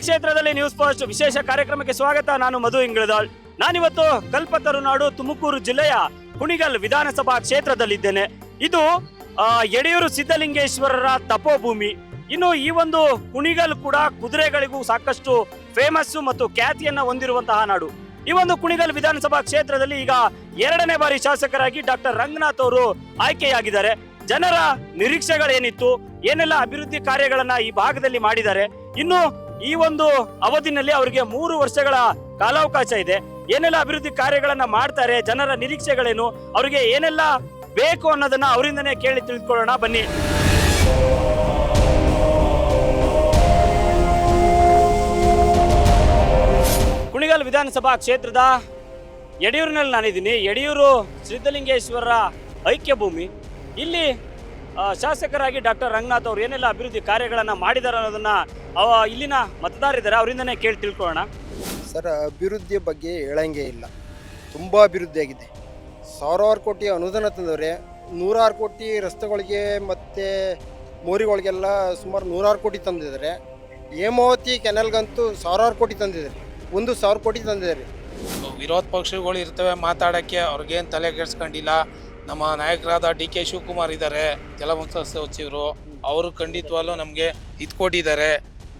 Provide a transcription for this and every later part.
ಕ್ಷೇತ್ರದಲ್ಲಿ news post ವಿಶೇಷ ಕಾರ್ಯಕ್ರಮಕ್ಕೆ ಸ್ವಾಗತ. ನಾನು ಮಧು ಇಂಗಳದಾಳ್. ನಾನಿವತ್ತು ಕಲ್ಪತರುನಾಡು ತುಮಕೂರು ಜಿಲ್ಲೆಯ ಕುಣಿಗಲ್ ವಿಧಾನಸಭಾ ಕ್ಷೇತ್ರದಲ್ಲಿದ್ದೇನೆ. ಇದು ಯಡಿಯೂರು ಸಿದ್ದಲಿಂಗೇಶ್ವರರ ತಪೋಭೂಮಿ. ಇನ್ನು ಈ ಒಂದು ಕುಣಿಗಲ್ ಕೂಡ ಕುದುರೆಗಳಿಗೂ ಸಾಕಷ್ಟು ಫೇಮಸ್ ಮತ್ತು ಖ್ಯಾತಿಯನ್ನ ಹೊಂದಿರುವಂತಹ ನಾಡು. ಈ ಒಂದು ಕುಣಿಗಲ್ ವಿಧಾನಸಭಾ ಕ್ಷೇತ್ರದಲ್ಲಿ ಈಗ 2ನೇ ಬಾರಿ ಶಾಸಕರಾಗಿ ಡಾಕ್ಟರ್ ರಂಗನಾಥ್ ಅವರು ಆಯ್ಕೆಯಾಗಿದ್ದಾರೆ. ಜನರ ನಿರೀಕ್ಷೆಗಳೇನಿತ್ತು, ಏನೆಲ್ಲ ಅಭಿವೃದ್ಧಿ ಕಾರ್ಯಗಳನ್ನ ಈ ಭಾಗದಲ್ಲಿ ಮಾಡಿದ್ದಾರೆ, ಇನ್ನು ಈ ಒಂದು ಅವಧಿನಲ್ಲಿ ಅವರಿಗೆ 3 ವರ್ಷಗಳ ಕಾಲಾವಕಾಶ ಇದೆ. ಏನೆಲ್ಲ ಅಭಿವೃದ್ಧಿ ಕಾರ್ಯಗಳನ್ನ ಮಾಡ್ತಾರೆ, ಜನರ ನಿರೀಕ್ಷೆಗಳೇನು, ಅವರಿಗೆ ಏನೆಲ್ಲ ಬೇಕು ಅನ್ನೋದನ್ನ ಅವರಿಂದನೇ ಕೇಳಿ ತಿಳಿದುಕೊಳ್ಳೋಣ ಬನ್ನಿ. ಕುಣಿಗಲ್ ವಿಧಾನಸಭಾ ಕ್ಷೇತ್ರದ ಯಡಿಯೂರಿನಲ್ಲಿ ನಾನಿದ್ದೀನಿ. ಯಡಿಯೂರು ಸಿದ್ದಲಿಂಗೇಶ್ವರರ ಐಕ್ಯ ಭೂಮಿ. ಇಲ್ಲಿ ಶಾಸಕರಾಗಿ ಡಾಕ್ಟರ್ ರಂಗನಾಥ್ ಅವರು ಏನೆಲ್ಲ ಅಭಿವೃದ್ಧಿ ಕಾರ್ಯಗಳನ್ನು ಮಾಡಿದ್ದಾರೆ ಅನ್ನೋದನ್ನ ಇಲ್ಲಿನ ಮತದಾರರಿದ್ದಾರೆ, ಅವರಿಂದನೇ ಕೇಳಿ ತಿಳ್ಕೊಳ್ಳೋಣ. ಸರ್, ಅಭಿವೃದ್ಧಿಯ ಬಗ್ಗೆ ಹೇಳಂಗೆ ಇಲ್ಲ. ತುಂಬ ಅಭಿವೃದ್ಧಿ ಆಗಿದೆ. ಸಾವಿರಾರು ಕೋಟಿ ಅನುದಾನ ತಂದವ್ರೆ. 100 ಕೋಟಿ ರಸ್ತೆಗಳಿಗೆ ಮತ್ತು ಮೋರಿಗಳಿಗೆಲ್ಲ ಸುಮಾರು 100 ಕೋಟಿ ತಂದಿದ್ದಾರೆ. ಹೇಮಾವತಿ ಕೆನಲ್ಗಂತೂ 1000 ಕೋಟಿ ತಂದಿದ್ದಾರೆ. 1,000 ಕೋಟಿ ತಂದಿದ್ದಾರೆ. ವಿರೋಧ ಪಕ್ಷಗಳು ಇರ್ತವೆ ಮಾತಾಡೋಕ್ಕೆ, ಅವ್ರಿಗೇನು ತಲೆ ಕೆಡಿಸ್ಕೊಂಡಿಲ್ಲ. ನಮ್ಮ ನಾಯಕರಾದ DK ಶಿವಕುಮಾರ್ ಇದ್ದಾರೆ, ಜಲಮುಕ್ತ ಸಚಿವರು. ಅವರು ಖಂಡಿತವಾಗ್ಲೂ ನಮಗೆ ಇದು ಕೊಟ್ಟಿದ್ದಾರೆ.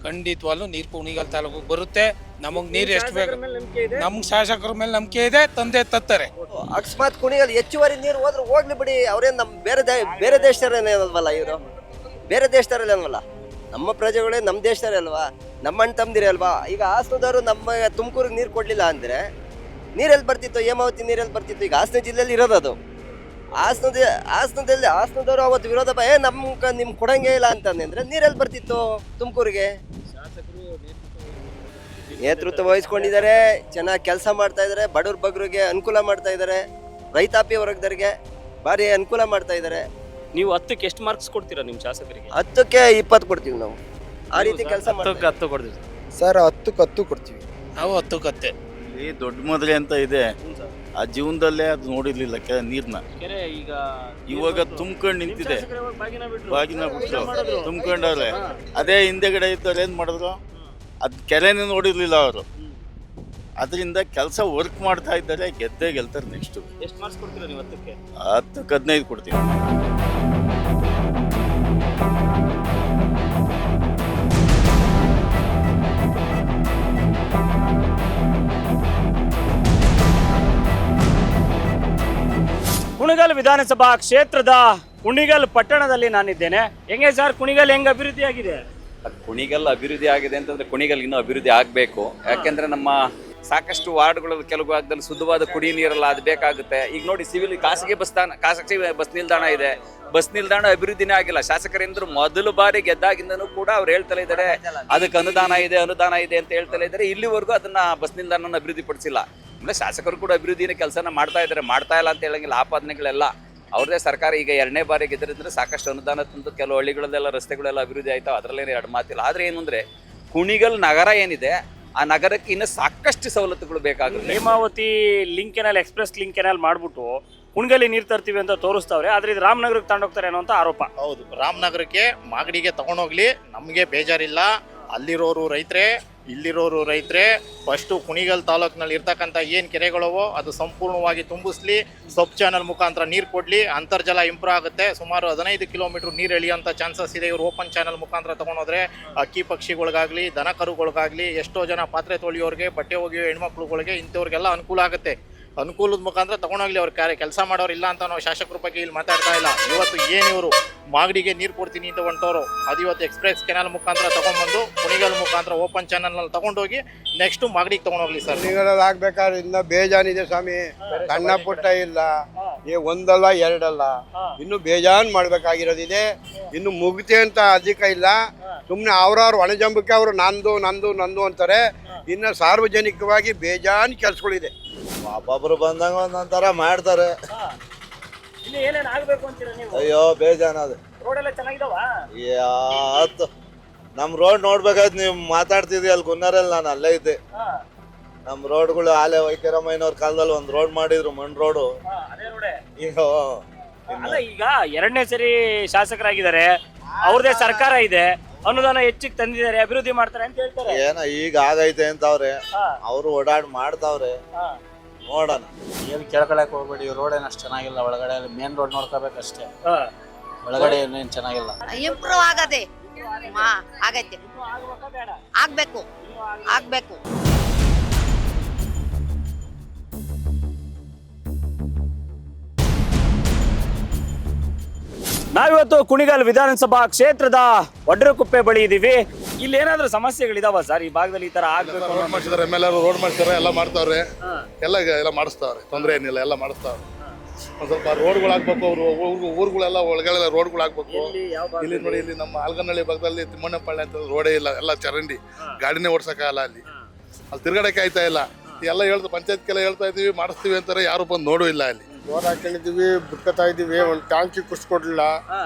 ಖಂಡಿತವಾಗ್ಲೂ ನೀರು ಕುಣಿಗಲ್ ತಾಲೂಕಿಗೆ ಬರುತ್ತೆ. ನಮಗೆ ನೀರು ಎಷ್ಟು ಬೇಕು, ನಮ್ಗೆ ಶಾಸಕರ ಮೇಲೆ ನಂಬಿಕೆ ಇದೆ, ತಂದೆ ತತ್ತಾರೆ. ಅಕಸ್ಮಾತ್ ಕುಣಿಗಲ್ ಹೆಚ್ಚುವರಿ ನೀರು ಹೋದ್ರೆ ಹೋಗ್ಲಿ ಬಿಡಿ. ಅವ್ರೇನು ನಮ್ಮ ಬೇರೆ ದೇಶದವರೇನೇ ಅಲ್ವಲ್ಲ, ಇವರು ಬೇರೆ ದೇಶದವರಲ್ಲೇ ಅಲ್ವಲ್ಲ, ನಮ್ಮ ಪ್ರಜೆಗಳೇ ನಮ್ಮ ದೇಶದವರೇ ಅಲ್ವಾ, ನಮ್ಮ ಅಣ್ಣ ತಮ್ಮದಿರೇ ಅಲ್ವಾ. ಈಗ ಹಾಸನದವರು ನಮ್ಮ ತುಮಕೂರಿಗೆ ನೀರು ಕೊಡಲಿಲ್ಲ ಅಂದರೆ ನೀರೆಲ್ಲಿ ಬರ್ತಿತ್ತು? ಹೇಮಾವತಿ ನೀರೆಲ್ಲಿ ಬರ್ತಿತ್ತು? ಈಗ ಹಾಸನ ಜಿಲ್ಲೆಯಲ್ಲಿ ಇರೋದು ಅದು. ಹಾಸನದವರು ಅವತ್ತು ವಿರೋಧ ನಿಮ್ಗೆ ಕೊಡಂಗೇ ಇಲ್ಲ ಅಂತಂದ್ರೆ ನೀರೆಲ್ಲಿ ಬರ್ತಿತ್ತು ತುಮಕೂರಿಗೆ? ನೇತೃತ್ವ ವಹಿಸ್ಕೊಂಡಿದ್ದಾರೆ, ಚೆನ್ನಾಗಿ ಕೆಲಸ ಮಾಡ್ತಾ ಇದ್ದಾರೆ, ಬಡವ್ರ ಬಗ್ಗರಿಗೆ ಅನುಕೂಲ ಮಾಡ್ತಾ ಇದ್ದಾರೆ, ರೈತಾಪಿ ವರ್ಗದವರಿಗೆ ಭಾರಿ ಅನುಕೂಲ ಮಾಡ್ತಾ ಇದ್ದಾರೆ. ನೀವು 10ಕ್ಕೆ ಎಷ್ಟು ಮಾರ್ಕ್ಸ್ ಕೊಡ್ತೀರಾ ನಿಮ್ಮ ಶಾಸಕರಿಗೆ? 10ಕ್ಕೆ 20 ಕೊಡ್ತೀವಿ ನಾವು. ಆ ರೀತಿ ಕೆಲಸ 10ಕ್ಕೆ 10 ಕೊಡ್ತೀವಿ ಸರ್. 10ಕ್ಕೆ 10 ಕೊಡ್ತೀವಿ ನಾವು. 10ಕ್ಕೆ ಈ ದೊಡ್ಡ ಮದುವೆ ಅಂತ ಇದೆ, ಆ ಜೀವನದಲ್ಲೇ ಅದು ನೋಡಿರ್ಲಿಲ್ಲ ನೀರ್ನ. ಇವಾಗ ತುಂಬ್ಕೊಂಡು ನಿಂತಿದೆ, ಬಾಗಿನ ಬಿಟ್ಟು ತುಂಬ್ಕೊಂಡವ್ರೆ. ಅದೇ ಹಿಂದೆಗಡೆ ಇದ್ದವ್ರು ಏನ್ ಮಾಡಿದ್ರು, ಅದ್ ಕೆರೆನೇ ನೋಡಿರ್ಲಿಲ್ಲ ಅವರು. ಅದರಿಂದ ಕೆಲಸ ವರ್ಕ್ ಮಾಡ್ತಾ ಇದ್ದಾರೆ, ಗೆದ್ದೇ ಗೆಲ್ತಾರೆ. ನೆಕ್ಸ್ಟ್ ಎಷ್ಟು ಮಾರ್ಕ್ಸ್ ಕೊಡ್ತೀರಾ ನೀವು? 10ಕ್ಕೆ 15 ಕೊಡ್ತೀವಿ. ಕುಣಿಗಲ್ ವಿಧಾನಸಭಾ ಕ್ಷೇತ್ರದ ಕುಣಿಗಲ್ ಪಟ್ಟಣದಲ್ಲಿ ನಾನಿದ್ದೇನೆ. ಹೆಂಗೆ ಸರ್, ಕುಣಿಗಲ್ ಹೆಂಗ್ ಅಭಿವೃದ್ಧಿ ಆಗಿದೆ? ಕುಣಿಗಲ್ ಅಭಿವೃದ್ಧಿ ಆಗಿದೆ ಅಂತಂದ್ರೆ ಕುಣಿಗಲ್ ಇನ್ನೂ ಅಭಿವೃದ್ಧಿ ಆಗಬೇಕು. ಯಾಕೆಂದ್ರೆ ನಮ್ಮ ಸಾಕಷ್ಟು ವಾರ್ಡ್ಗಳಲ್ಲಿ ಕೆಲವು ಭಾಗದಲ್ಲಿ ಶುದ್ಧವಾದ ಕುಡಿ ನೀರಲ್ಲ, ಅದು ಬೇಕಾಗುತ್ತೆ. ಈಗ ನೋಡಿ, ಖಾಸಗಿ ಬಸ್ ನಿಲ್ದಾಣ ಇದೆ. ಬಸ್ ನಿಲ್ದಾಣ ಅಭಿವೃದ್ಧಿನೇ ಆಗಿಲ್ಲ. ಶಾಸಕರೇಂದ್ರ ಮೊದಲು ಬಾರಿ ಗೆದ್ದಾಗಿಂದನೂ ಕೂಡ ಅವ್ರು ಹೇಳ್ತಲೇ ಇದ್ದಾರೆ ಅದಕ್ಕೆ ಅನುದಾನ ಇದೆ ಅಂತ ಹೇಳ್ತಲೇ ಇದ್ದಾರೆ. ಇಲ್ಲಿವರೆಗೂ ಅದನ್ನ ಬಸ್ ನಿಲ್ದಾಣ ಅಭಿವೃದ್ಧಿ ಪಡಿಸಿಲ್ಲ. ಆಮೇಲೆ ಶಾಸಕರು ಕೂಡ ಅಭಿವೃದ್ಧಿನ ಕೆಲಸನ ಮಾಡ್ತಾ ಇದ್ದಾರೆ, ಮಾಡ್ತಾ ಇಲ್ಲ ಅಂತ ಹೇಳಂಗಿಲ್ಲ. ಆಪಾದನೆಗಳೆಲ್ಲ ಅವ್ರದೇ ಸರ್ಕಾರ ಈಗ 2ನೇ ಬಾರಿ ಗೆದ್ದಿದ್ರೆ ಸಾಕಷ್ಟು ಅನುದಾನ ತಂದು ಕೆಲವು ಹಳ್ಳಿಗಳಲ್ಲೆಲ್ಲ ರಸ್ತೆಗಳೆಲ್ಲ ಅಭಿವೃದ್ಧಿ ಆಯ್ತಾವೆ, ಅದರಲ್ಲೇನು 2 ಮಾತಿಲ್ಲ. ಆದರೆ ಏನು ಅಂದರೆ ಕುಣಿಗಲ್ ನಗರ ಏನಿದೆ, ಆ ನಗರಕ್ಕೆ ಇನ್ನೂ ಸಾಕಷ್ಟು ಸವಲತ್ತುಗಳು ಬೇಕಾಗುತ್ತೆ. Hemavathi link canal, express link canal ಮಾಡ್ಬಿಟ್ಟು ಕುಣಿಗಲ್ಲಿ ನೀರು ತರ್ತೀವಿ ಅಂತ ತೋರಿಸ್ತಾವ್ರೆ. ಆದ್ರೆ ಇದು ರಾಮನಗರಕ್ಕೆ ತಗೊಂಡೋಗ್ತಾರೆ ಅನ್ನೋಂಥ ಆರೋಪ. ಹೌದು, ರಾಮನಗರಕ್ಕೆ ಮಾಗಡಿಗೆ ತಗೊಂಡೋಗ್ಲಿ, ನಮಗೆ ಬೇಜಾರಿಲ್ಲ. ಅಲ್ಲಿರೋರು ರೈತರೇ, ಇಲ್ಲಿರೋರು ರೈತರೇ. ಫಸ್ಟು ಕುಣಿಗಲ್ ತಾಲೂಕಿನಲ್ಲಿ ಇರ್ತಕ್ಕಂಥ ಏನು ಕೆರೆಗಳವೋ ಅದು ಸಂಪೂರ್ಣವಾಗಿ ತುಂಬಿಸ್ಲಿ, ಸಬ್ ಚಾನಲ್ ಮುಖಾಂತರ ನೀರು ಕೊಡಲಿ, ಅಂತರ್ಜಲ ಇಂಪ್ರೂವ್ ಆಗುತ್ತೆ. ಸುಮಾರು 15 ಕಿಲೋಮೀಟ್ರ್ ನೀರು ಎಳೆಯುವಂಥ ಚಾನ್ಸಸ್ ಇದೆ ಇವರು ಓಪನ್ ಚಾನಲ್ ಮುಖಾಂತರ ತೊಗೊಂಡೋದ್ರೆ. ಅಕ್ಕಿ ಪಕ್ಷಿಗಳಿಗಾಗಲಿ, ದನ ಕರುಗಳಿಗಾಗಲಿ, ಎಷ್ಟೋ ಜನ ಪಾತ್ರೆ ತೊಳೆಯೋರಿಗೆ, ಬಟ್ಟೆ ಒಗೆಯೋ ಹೆಣ್ಮಕ್ಳುಗಳಿಗೆ, ಇಂಥವ್ರಿಗೆಲ್ಲ ಅನುಕೂಲ ಆಗುತ್ತೆ. ಅನುಕೂಲದ ಮುಖಾಂತರ ತಗೊಂಡೋಗ್ಲಿ. ಅವ್ರ ಕೆಲಸ ಮಾಡೋರು ಇಲ್ಲ ಅಂತ ನಾವು ಶಾಸಕರ ಬಗ್ಗೆ ಇಲ್ಲಿ ಮಾತಾಡ್ತಾ ಇಲ್ಲ. ಇವತ್ತು ಏನಿವರು ಮಾಗಡಿಗೆ ನೀರು ಕೊಡ್ತೀನಿ ಅಂತ ಹೊಂಟವರು, ಅದು ಇವತ್ತು ಎಕ್ಸ್ಪ್ರೆಸ್ ಕೆನಾಲ್ ಮುಖಾಂತರ ತಗೊಂಡ್ಬಂದು ಕುಣಿಗಲ್ ಮುಖಾಂತರ ಓಪನ್ ಚಾನಲ್ನಲ್ಲಿ ತಗೊಂಡೋಗಿ ನೆಕ್ಸ್ಟ್ ಮಾಗಡಿಗೆ ತಗೊಂಡೋಗ್ಲಿ ಸರ್. ಕುಣಿಗಲಲ್ಲಿ ಆಗ್ಬೇಕಾದ್ರೆ ಇನ್ನ ಬೇಜಾನಿದೆ ಸ್ವಾಮಿ. ಸಣ್ಣ ಪುಟ್ಟ ಇಲ್ಲ, ಒಂದಲ್ಲ ಎರಡಲ್ಲ, ಇನ್ನು ಬೇಜಾನ್ ಮಾಡ್ಬೇಕಾಗಿರೋದಿದೆ. ಇನ್ನು ಮುಗ್ತಿ ಅಂತ ಅಧಿಕ ಇಲ್ಲ. ಸುಮ್ಮನೆ ಅವ್ರವ್ರ ಒಣಜಂಬಕ್ಕೆ ಅವರು ನಂದು ಅಂತಾರೆ. ಇನ್ನು ಸಾರ್ವಜನಿಕವಾಗಿ ಬೇಜಾನ್ ಕೆಲಸಗಳಿದೆ. ಒಬ್ಬೊಬ್ರು ಬಂದಂಗ ಒಂದೊಂಥರ ಮಾಡ್ತಾರೆ. ಅಯ್ಯೋ ಬೇಜಾನದು. ನಮ್ ರೋಡ್ ನೋಡ್ಬೇಕಾಯ್ತು. ನೀವು ಮಾತಾಡ್ತಿದ್ರಿ ಅಲ್ಲಿ ಗುನ್ನರಲ್ಲಿ, ನಾನು ಅಲ್ಲೇ ಇದ್ದೆ. ನಮ್ ರೋಡ್ಗಳು ಆಲೆ ವೈದ್ಯರಾಮಯ್ಯನವ್ರ ಕಾಲದಲ್ಲಿ ಒಂದ್ ರೋಡ್ ಮಾಡಿದ್ರು, ಮಣ್ ರೋಡು. ಈಗ 2ನೇ ಸರಿ ಶಾಸಕರಾಗಿದ್ದಾರೆ, ಅವ್ರದೇ ಸರ್ಕಾರ ಇದೆ. ಅನುದಾನ ಹೆಚ್ಚಿಗೆ ತಂದಿದ್ದಾರೆ, ಅಭಿವೃದ್ಧಿ ಮಾಡ್ತಾರೆ ಅಂತ ಹೇಳ್ತಾರೆ. ಏನೋ ಈಗ ಆಗೈತೆ ಅಂತವ್ರೆ, ಹಾ. ಅವರು ಓಡಾಡ್ ಮಾಡ್ತಾವ್ರೆ, ಹಾ. ನೋಡೋಣ. ಏನು ಕೇಳ್ಕೊಳಕ್ ಹೋಗ್ಬೇಡಿ, ರೋಡ್ ಏನು ಅಷ್ಟು ಚೆನ್ನಾಗಿಲ್ಲ. ಒಳಗಡೆ ಮೇನ್ ರೋಡ್ ನೋಡ್ಕೋಬೇಕಷ್ಟೇ, ಹಾ. ಒಳಗಡೆ ಏನು ಚೆನ್ನಾಗಿಲ್ಲ. ಇಂಪ್ರೂವ್ ಆಗದೆ ಆಗೈತೆ, ಆಗ್ಬೇಕು ಆಗ್ಬೇಕು. ನಾವಿವತ್ತು ಕುಣಿಗಲ್ ವಿಧಾನಸಭಾ ಕ್ಷೇತ್ರದ ಒಡ್ರಕುಪ್ಪೆ ಬಳಿ ಇದೀವಿ. ಇಲ್ಲಿ ಏನಾದ್ರೂ ಸಮಸ್ಯೆಗಳಿದಾವ ಸರ್ ಈ ಭಾಗದಲ್ಲಿ? ಈ ತರ ಆಗ್ಬೇಕು ರೋಡ್ ಮಾಡಿಸಿದಾರೆ, ಎಮ್ ಎಲ್ ರೋಡ್ ಮಾಡಿಸ್ತಾರೆ, ಎಲ್ಲ ಮಾಡ್ತಾವ್ರೆ, ಎಲ್ಲ ಮಾಡಿಸ್ತಾವ್ರೆ, ತೊಂದರೆ ಏನಿಲ್ಲ, ಎಲ್ಲ ಮಾಡಿಸ್ತಾವ್ರೆ. ಒಂದ್ ಸ್ವಲ್ಪ ರೋಡ್ಗಳು ಆಗ್ಬೇಕು, ಅವರು ಊರುಗಳೆಲ್ಲ ಒಳಗಡೆ ರೋಡ್ಗಳು ಆಗ್ಬೇಕು. ಇಲ್ಲಿ ನೋಡಿ, ಇಲ್ಲಿ ನಮ್ಮ ಆಲ್ಗನಹಳ್ಳಿ ಭಾಗದಲ್ಲಿ ತಿಮ್ಮಣ್ಣಪಾಳ್ಯ ಅಂತ ರೋಡೇ ಇಲ್ಲ, ಎಲ್ಲ ಚರಂಡಿ, ಗಾಡಿನೇ ಓಡ್ಸಕ್ಕಾಗಲ್ಲ. ಅಲ್ಲಿ ತಿರ್ಗಡಕ್ಕೆ ಆಯ್ತಾ ಇಲ್ಲ. ಎಲ್ಲ ಪಂಚಾಯತ್ಗೆಲ್ಲ ಹೇಳ್ತಾ ಇದೀವಿ, ಮಾಡಿಸ್ತೀವಿ ಅಂತಾರೆ, ಯಾರು ಬಂದು ನೋಡೂ ಇಲ್ಲ. ಅಲ್ಲಿ ಬೋರ್ ಹಾಕೊಂಡಿದೀವಿ, ಬಿಟ್ಕೊತಾ ಇದೀವಿ, ಒಂದು ಟ್ಯಾಂಕಿ ಕುರ್ಸ್ಕೊಡ್ಲಿಲ್ಲ,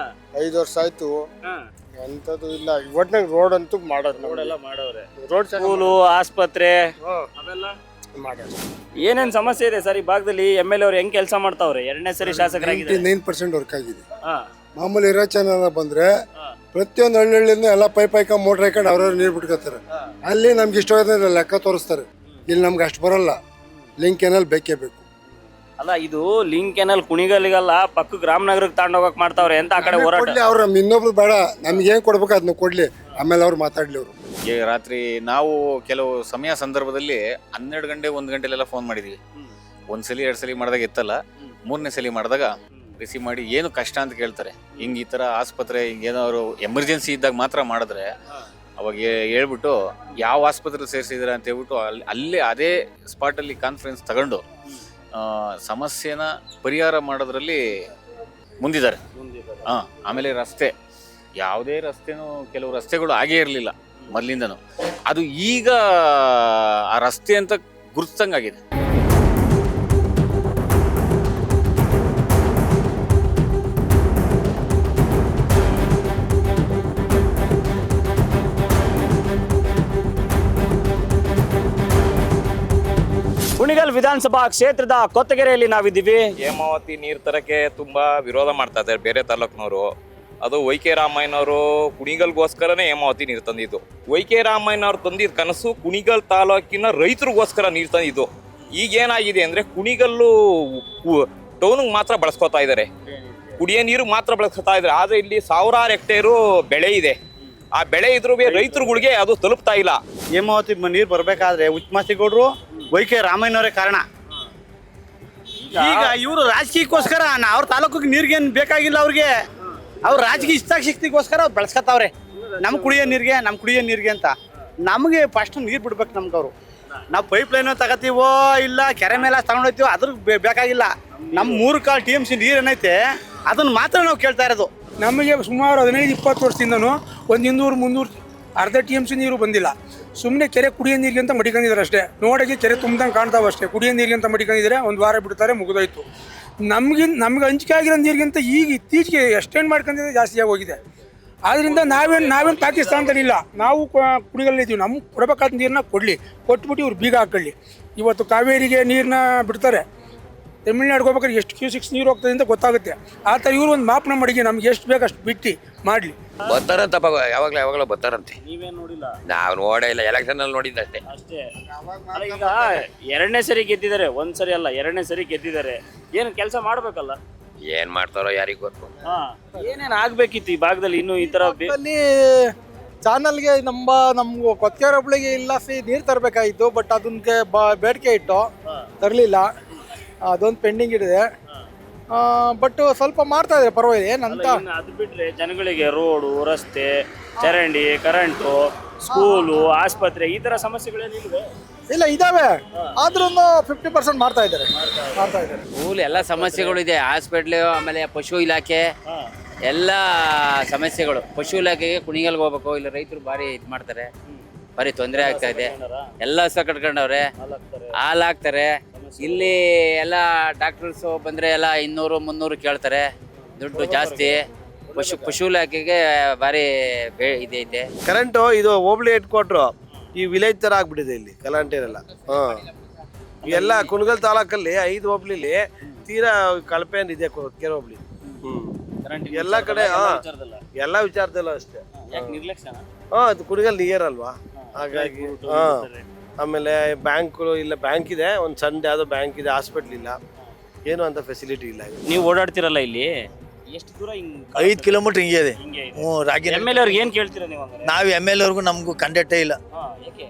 5 ವರ್ಷ ಆಯ್ತು, ಎಂಥದ್ದು ಇಲ್ಲ. ಒಟ್ನಾಗ ರೋಡ್ ಅಂತೂ ಮಾಡೋದು, ರೋಡ್ ಸ್ಕೂಲು, ಆಸ್ಪತ್ರೆ ಅವೆಲ್ಲ ಮಾಡೋದು. ಏನೇನ್ ಸಮಸ್ಯೆ ಇದೆ ಸರ್ ಈ ಭಾಗದಲ್ಲಿ? MLA ಅವ್ರು ಹೆಂಗ್ ಕೆಲಸ ಮಾಡ್ತಾವ್ರೆ? 2ನೇ ಸರಿ ಶಾಸಕರಾಗಿದ್ದಾರೆ. 99% ವರ್ಕ್ ಆಗಿದೆ. ಮಾಮೂಲಿ ಇರೋ ಚಾನಲ್ ಬಂದ್ರೆ ಪ್ರತಿಯೊಂದು ಹಳ್ಳಿಯಿಂದ ಎಲ್ಲ ಪೈಪ್ ಹಾಕ ಮೋಟರ್ ಹಾಕೊಂಡು ಅವ್ರವ್ರು ನೀರು ಬಿಟ್ಕೋತಾರೆ. ಅಲ್ಲಿ ನಮ್ಗೆ ಇಷ್ಟವಾದ ಲೆಕ್ಕ ತೋರಿಸ್ತಾರೆ. ಇಲ್ಲಿ ನಮ್ಗೆ ಅಷ್ಟು ಬರಲ್ಲ. ಲಿಂಕ್ ಕೆನಲ್ ಬೇಕೇ ಬೇಕು. ಅಲ್ಲ, ಇದು ಲಿಂಕ್ ಕೆನಲ್ ಕುಣಿಗಲ್ಗಲ್ಲ, ಪಕ್ಕ ರಾಮನಗರಕ್ಕೆ ತಗೊಂಡೋಗಕ್ ಮಾಡ್ತಾವ್ರೆ ಅಂತ ಆ ಕಡೆ ಹೋರಾಟ. ಅವ್ರ ಇನ್ನೊಬ್ರು ಬೇಡ, ನಮ್ಗೆ ಏನ್ ಕೊಡ್ಬೇಕು ಅದನ್ನ ಕೊಡ್ಲಿ, ಆಮೇಲೆ ಅವ್ರು ಮಾತಾಡ್ಲಿ. ಅವರು ಈಗ ರಾತ್ರಿ ನಾವು ಕೆಲವು ಸಂದರ್ಭದಲ್ಲಿ 12 ಗಂಟೆ 1 ಗಂಟೆಲೆಲ್ಲ ಫೋನ್ ಮಾಡಿದ್ವಿ. ಒಂದ್ಸಲಿ 2 ಸಲ ಮಾಡಿದಾಗ ಎತ್ತಲ್ಲ, 3ನೇ ಸಲ ಮಾಡಿದಾಗ ರಿಸೀವ್ ಮಾಡಿ ಏನು ಕಷ್ಟ ಅಂತ ಕೇಳ್ತಾರೆ. ಹಿಂಗೆ ಈ ಥರ ಆಸ್ಪತ್ರೆ ಹಿಂಗೇನಾದ್ರು ಎಮರ್ಜೆನ್ಸಿ ಇದ್ದಾಗ ಮಾತ್ರ ಮಾಡಿದ್ರೆ ಅವಾಗ ಹೇಳ್ಬಿಟ್ಟು ಯಾವ ಆಸ್ಪತ್ರೆ ಸೇರಿಸಿದ್ರೆ ಅಂತ ಹೇಳ್ಬಿಟ್ಟು ಅಲ್ಲೇ ಅದೇ ಸ್ಪಾಟಲ್ಲಿ ಕಾನ್ಫರೆನ್ಸ್ ತಗೊಂಡು ಸಮಸ್ಯೆನ ಪರಿಹಾರ ಮಾಡೋದ್ರಲ್ಲಿ ಮುಂದಿದ್ದಾರೆ. ಆಮೇಲೆ ರಸ್ತೆ, ಯಾವುದೇ ರಸ್ತೆನೂ ಕೆಲವು ರಸ್ತೆಗಳು ಆಗೇ ಇರಲಿಲ್ಲ ಮೊದಲಿಂದನೂ. ಅದು ಈಗ ಆ ರಸ್ತೆ ಅಂತ ಗುರುತಿಸಂಗಾಗಿದೆ. ಕುಣಿಗಲ್ ವಿಧಾನಸಭಾ ಕ್ಷೇತ್ರದ ಕೊತ್ತಗೆರೆಯಲ್ಲಿ ನಾವಿದ್ದೀವಿ. ಹೇಮಾವತಿ ನೀರು ತರಕ್ಕೆ ತುಂಬಾ ವಿರೋಧ ಮಾಡ್ತಾ ಇದ್ದಾರೆ ಬೇರೆ ತಾಲೂಕಿನವರು. ಅದು ವೈ.ಕೆ. ರಾಮಯ್ಯನವರು ಕುಣಿಗಲ್ಗೋಸ್ಕರನೇ ಹೇಮಾವತಿ ನೀರು ತಂದಿದ್ದು. ವೈ.ಕೆ. ರಾಮಯ್ಯನವ್ರು ತಂದಿದ್ದ ಕನಸು ಕುಣಿಗಲ್ ತಾಲೂಕಿನ ರೈತರಿಗೋಸ್ಕರ ನೀರು ತಂದಿದ್ದು. ಈಗೇನಾಗಿದೆ ಅಂದರೆ ಕುಣಿಗಲ್ಲು ಟೌನಿಗೆ ಮಾತ್ರ ಬಳಸ್ಕೊತಾ ಇದ್ದಾರೆ, ಕುಡಿಯೋ ನೀರು ಮಾತ್ರ ಬಳಸ್ಕೊತಾ ಇದ್ದಾರೆ. ಆದರೆ ಇಲ್ಲಿ 1000 ಹೆಕ್ಟೇರು ಬೆಳೆ ಇದೆ. ಆ ಬೆಳೆ ಇದ್ರೂ ರೈತರುಗಳಿಗೆ ಅದು ತಲುಪ್ತಾ ಇಲ್ಲ. ಹೇಮಾವತಿ ನೀರು ಬರಬೇಕಾದ್ರೆ ಉಚ್ಚಮಾಸಿಗೌಡರು ವೈ.ಕೆ. ರಾಮಯ್ಯನವರೇ ಕಾರಣ. ಈಗ ಇವರು ರಾಜಕೀಯಕ್ಕೋಸ್ಕರ ಅವ್ರ ತಾಲೂಕಿಗೆ ನೀರಿಗೇನು ಬೇಕಾಗಿಲ್ಲ ಅವ್ರಿಗೆ. ಅವ್ರು ರಾಜಕೀಯ ಹಿತಾಸಕ್ತಿಗೋಸ್ಕರ ಅವ್ರು ಬಳಸ್ಕೊತಾವ್ರೆ. ನಮ್ಮ ಕುಡಿಯೋ ನೀರಿಗೆ ಅಂತ. ನಮಗೆ ಫಸ್ಟ್ ನೀರು ಬಿಡ್ಬೇಕು ನಮ್ಗೆ ಅವರು. ನಾವು ಪೈಪ್ ಲೈನ್ ತಗೋತೀವೋ ಇಲ್ಲ ಕೆರೆ ಮೇಲೆ ತಗೊಂಡೋಗ್ತೀವೋ ಅದ್ರ ಬೇಕಾಗಿಲ್ಲ. ನಮ್ಮ 3 ಕಾಲು TMC ನೀರು ಏನೈತೆ ಅದನ್ನು ಮಾತ್ರ ನಾವು ಕೇಳ್ತಾ ಇರೋದು. ನಮಗೆ ಸುಮಾರು 15-20 ವರ್ಷದಿಂದನೂ ಒಂದು 200-300 ಅರ್ಧ TMC ನೀರು ಬಂದಿಲ್ಲ. ಸುಮ್ಮನೆ ಕೆರೆ ಕುಡಿಯೋ ನೀರಿಗೆ ಅಂತ ಮಡಿಕೊಂಡಿದ್ದಾರೆ ಅಷ್ಟೇ. ನೋಡೋಕ್ಕೆ ಕೆರೆ ತುಂಬ್ದಂಗೆ ಕಾಣ್ತಾವೆ ಅಷ್ಟೇ. ಕುಡಿಯೋ ನೀರಿಗೆ ಅಂತ ಮಡಿಕೊಂಡಿದ್ದಾರೆ, 1 ವಾರ ಬಿಡ್ತಾರೆ, ಮುಗಿದೋಯ್ತು. ನಮಗೆ ಹಂಚಿಕೆ ಆಗಿರೋ ನೀರಿಗಿಂತ ಈಗ ಇತ್ತೀಚೆಗೆ ಎಕ್ಸ್ಟೆಂಡ್ ಮಾಡ್ಕೊಂಡಿದ್ರೆ ಜಾಸ್ತಿ ಆಗೋಗಿದೆ. ಆದ್ದರಿಂದ ನಾವೇನು ಪಾಕಿಸ್ತಾನದಲ್ಲಿಲ್ಲ, ನಾವು ಕುಡಿಗಲ್ಲಿದ್ದೀವಿ. ನಮ್ಗೆ ಕೊಡಬೇಕಾದ ನೀರನ್ನ ಕೊಟ್ಬಿಟ್ಟು ಇವ್ರು ಬೀಗ ಹಾಕೊಳ್ಳಿ. ಇವತ್ತು ಕಾವೇರಿಗೆ ನೀರನ್ನ ಬಿಡ್ತಾರೆ, ತಮಿಳ್ನಾಡಿಗೆ ಹೋಗ್ಬೇಕಾದ್ರೆ ಎಷ್ಟು ಕ್ಯೂಸಿಕ್ಸ್ ನೀರು ಹೋಗ್ತದೆ ಅಂತ ಗೊತ್ತಾಗುತ್ತೆ. ಆ ಥರ ಇವರು ಒಂದು ಮಾಪನ ಮಾಡಿ ನಮ್ಗೆ ಎಷ್ಟು ಬೇಕು ಅಷ್ಟು ಬಿಟ್ಟು ಮಾಡಲಿ. ಬರ್ತಾರಂತಪ್ಪ, ಯಾವಾಗಲೂ ಬರ್ತಾರಂತೆ. ನೀವೇನ್ ನೋಡಿಲ್ಲ? ನಾವು ನೋಡೇ ಇಲ್ಲ, ಎಲೆಕ್ಷನ್ ಅಲ್ಲಿ ನೋಡಿದ್ದೆ ಅಷ್ಟೇ. ಈಗ 2ನೇ ಸರಿ ಗೆದ್ದಿದ್ದಾರೆ, 1 ಸರಿ ಅಲ್ಲ 2ನೇ ಸರಿ ಗೆದ್ದಿದ್ದಾರೆ. ಏನು ಕೆಲಸ ಮಾಡ್ಬೇಕಲ್ಲ? ಏನ್ ಮಾಡ್ತಾರೋ ಯಾರಿಗ ಗೊತ್ತು. ಏನೇನ್ ಆಗ್ಬೇಕಿತ್ತು ಈ ಭಾಗದಲ್ಲಿ ಇನ್ನು ಈ ತರ? ಚಾನಲ್ಗೆ ನಮ್ಗೆ ಕೊತ್ತಗೆರೆ ಒಬ್ಳಿಗೆ ಇಲ್ಲ ನೀರು ತರಬೇಕಾಗಿತ್ತು. ಬಟ್ ಅದಕ್ಕೆ ಬೇಡಿಕೆ ಇಟ್ಟು ತರಲಿಲ್ಲ. ಅದೊಂದು ಪೆಂಡಿಂಗ್ ಇದೆ. ಬಟ್ ಸ್ವಲ್ಪ ಮಾಡ್ತಾ ಇದ್ದಾರೆ, ಪರವಾಗಿಲ್ಲ. ಏನಂತ ಅದು ಬಿಟ್ರೆ ಜನಗಳಿಗೆ ರೋಡು, ರಸ್ತೆ, ಚರಂಡಿ, ಕರೆಂಟು, ಸ್ಕೂಲು, ಆಸ್ಪತ್ರೆ ಈ ತರ ಸಮಸ್ಯೆಗಳೇನಿಲ್ವೇ? ಇಲ್ಲ, ಇದಾವೆ. ಆದ್ರೂ 50% ಮಾಡ್ತಾ ಇದ್ದಾರೆ. ಸ್ಕೂಲ್ ಎಲ್ಲ ಸಮಸ್ಯೆಗಳು ಇದೆ. ಹಾಸ್ಪಿಟ್ಲು, ಆಮೇಲೆ ಪಶು ಇಲಾಖೆ ಎಲ್ಲ ಸಮಸ್ಯೆಗಳು. ಪಶು ಇಲಾಖೆಗೆ ಕುಣಿಗಲ್ಗೆ ಹೋಗ್ಬೇಕು, ಇಲ್ಲ ರೈತರು ಭಾರಿ ಇದು ಮಾಡ್ತಾರೆ, ಭಾರಿ ತೊಂದರೆ ಆಗ್ತಾ ಇದೆ. ಎಲ್ಲ ಹಸ ಕಟ್ಕೊಂಡವ್ರೆ, ಹಾಲು ಹಾಕ್ತಾರೆ. ಇಲ್ಲಿ ಎಲ್ಲ ಡಾಕ್ಟರ್ಸು ಬಂದರೆ ಎಲ್ಲ 200-300 ಕೇಳ್ತಾರೆ, ದುಡ್ಡು ಜಾಸ್ತಿ. ಪಶು ಇಲಾಖೆಗೆ ಭಾರಿ ಇದೈತೆ. ಕರೆಂಟು ಇದು ಹೋಬಳಿ ಹೆಡ್ ಕ್ವಾರ್ಟ್ರು ಈ ವಿಲೇಜ್ ತರ ಆಗ್ಬಿಟ್ಟಿದೆ ಇಲ್ಲಿ ಕಲಾಂಟೇರೆಲ್ಲ. ಎಲ್ಲ ಕುಣಗಲ್ ತಾಲೂಕಲ್ಲಿ 5 ಹೋಬ್ಳಿಲಿ ತೀರಾ ಕಳಪೆ ಇದೆ ಕೆರೆ ಹೋಬ್ಳಿ. ಎಲ್ಲ ಕಡೆ ಎಲ್ಲ ವಿಚಾರದಲ್ಲ ಅಷ್ಟೇ. ಯಾಕೆ ನಿರ್ಲಕ್ಷ್ಯ? ಅದು ಕುಣಿಗಲ್ ನಿಯರ್ ಅಲ್ವಾ, ಹಾಗಾಗಿ ಆಮೇಲೆ ಬ್ಯಾಂಕ್ಗಳು ಇಲ್ಲ, ಬ್ಯಾಂಕ್ ಇದೆ, ಒಂದು ಸಣ್ಣ ಯಾವುದೋ ಬ್ಯಾಂಕ್ ಇದೆ, ಹಾಸ್ಪಿಟ್ಲ್ ಇಲ್ಲ, ಏನು ಅಂತ ಫೆಸಿಲಿಟಿ ಇಲ್ಲ. ನೀವು ಓಡಾಡ್ತಿರಲ್ಲ ಇಲ್ಲಿ, ಎಷ್ಟು ದೂರ 5 ಕಿಲೋಮೀಟರ್ ಹಿಂಗೆ ಇದೆ. ರಾಗಿ ಎಮ್.ಎಲ್.ಎ ಅವ್ರಿಗೆ ಏನ್ ಕೇಳ್ತೀರಾ ನೀವು? ನಾವು ಎಮ್.ಎಲ್.ಎ ಅವ್ರಿಗೂ ನಮಗೂ ಕಂಡಕ್ಟೇ ಇಲ್ಲ. ಯಾಕೆ?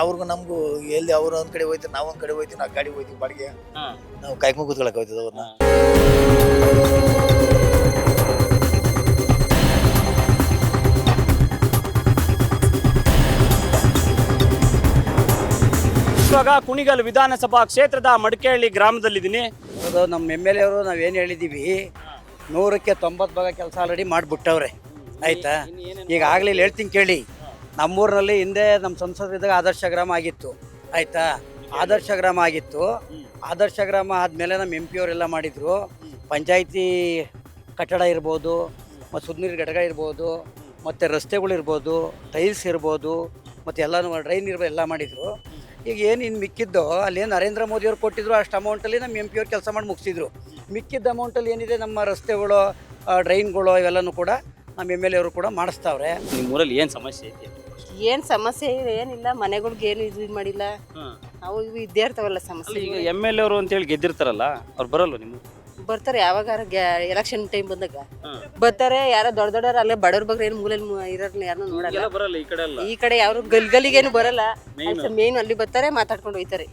ಅವ್ರಿಗೂ ನಮಗೂ ಎಲ್ಲಿ ಅವ್ರು ಒಂದ್ ಕಡೆ ಹೋಯ್ತಾರೆ, ನಾವು ಒಂದ್ ಕಡೆ ಹೋಯ್ತೀವಿ, ನಾವು ಗಾಡಿ ಹೋಯ್ತೀವಿ ಬಾಡಿಗೆ, ನಾವು ಕಾಯ್ಕೊಂಡು ಕೂತ್ಕೊಳಕ್ ಹೋಯ್ತದ ಅವ್ರನ್ನ. ಇವಾಗ ಕುಣಿಗಲ್ ವಿಧಾನಸಭಾ ಕ್ಷೇತ್ರದ ಮಡಿಕೇಹಳ್ಳಿ ಗ್ರಾಮದಲ್ಲಿದ್ದೀನಿ. ಅದು ನಮ್ಮ ಎಮ್.ಎಲ್.ಎ ಅವರು ನಾವೇನು ಹೇಳಿದ್ದೀವಿ 100ಕ್ಕೆ 90 ಭಾಗ ಕೆಲಸ ಆಲ್ರೆಡಿ ಮಾಡಿಬಿಟ್ಟವ್ರೆ, ಆಯಿತಾ. ಈಗ ಆಗಲಿ ಹೇಳ್ತೀನಿ ಕೇಳಿ, ನಮ್ಮೂರಿನಲ್ಲಿ ಹಿಂದೆ ನಮ್ಮ ಸಂಸದರಿದ್ದಾಗ ಆದರ್ಶ ಗ್ರಾಮ ಆಗಿತ್ತು, ಆಯಿತಾ. ಆದರ್ಶ ಗ್ರಾಮ ಆಗಿತ್ತು. ಆದರ್ಶ ಗ್ರಾಮ ಆದಮೇಲೆ ನಮ್ಮ MP ಅವರೆಲ್ಲ ಮಾಡಿದರು. ಪಂಚಾಯಿತಿ ಕಟ್ಟಡ ಇರ್ಬೋದು, ಮತ್ತು ಸುದ್ನೀರು ಘಟಕ ಇರ್ಬೋದು, ಮತ್ತು ರಸ್ತೆಗಳಿರ್ಬೋದು, ಟೈಲ್ಸ್ ಇರ್ಬೋದು, ಮತ್ತು ಎಲ್ಲನೂ ಡ್ರೈನ್ ಇರ್ಬೋದು, ಎಲ್ಲ ಮಾಡಿದರು. ಈಗ ಏನು ಇನ್ನು ಮಿಕ್ಕಿದ್ದು ಅಲ್ಲೇನು ನರೇಂದ್ರ ಮೋದಿಯವ್ರು ಕೊಟ್ಟಿದ್ರು ಅಷ್ಟು ಅಮೌಂಟಲ್ಲಿ ನಮ್ಮ MP ಅವ್ರು ಕೆಲಸ ಮಾಡಿ ಮುಗಿಸಿದ್ರು. ಮಿಕ್ಕಿದ್ದ ಅಮೌಂಟಲ್ಲಿ ಏನಿದೆ ನಮ್ಮ ರಸ್ತೆಗಳು, ಡ್ರೈನ್ಗಳು ಇವೆಲ್ಲನೂ ಕೂಡ ನಮ್ಮ ಎಮ್.ಎಲ್.ಎ ಅವರು ಕೂಡ ಮಾಡಿಸ್ತಾವ್ರೆ. ನಿಮ್ಮ ಊರಲ್ಲಿ ಏನು ಸಮಸ್ಯೆ ಐತಿ? ಏನ್ ಸಮಸ್ಯೆ ಇದೆ ಏನಿಲ್ಲ, ಮನೆಗಳ್ಗೆ ಏನು ಇದು ಮಾಡಿಲ್ಲ, ಅವು ಇವು ಇದ್ದೇ ಇರ್ತಾವಲ್ಲ ಸಮಸ್ಯೆ. ಈಗ ಎಮ್.ಎಲ್.ಎ ಅವರು ಅಂತ ಹೇಳಿ ಗೆದ್ದಿರ್ತಾರಲ್ಲ, ಅವ್ರು ಬರಲ್ಲ ನಿಮ್ಗೆ? ಬರ್ತಾರೆ ಯಾವಾಗಾರ ಎಲೆಕ್ಷನ್ ಟೈಮ್ ಬಂದಾಗ ಬರ್ತಾರೆ. ಯಾರೋ ದೊಡ್ಡವ್ರು ಅಲ್ಲೇ ಬಡವ್ರ ಬಗ್ಗೆ ಏನು ಮೂಲೆಯಲ್ಲಿ ಇರೋರ್ನ ಯಾರನ್ನೂ ನೋಡಲ್ಲ. ಬರಲ್ಲ ಈ ಕಡೆ ಎಲ್ಲ, ಈ ಕಡೆ ಯಾರು ಗಲ್ಲಿಗೇನು ಬರಲ್ಲ. ಮೇನ್ ಅಲ್ಲಿ ಬರ್ತಾರೆ, ಮಾತಾಡ್ಕೊಂಡು ಹೋಯ್ತಾರೆ.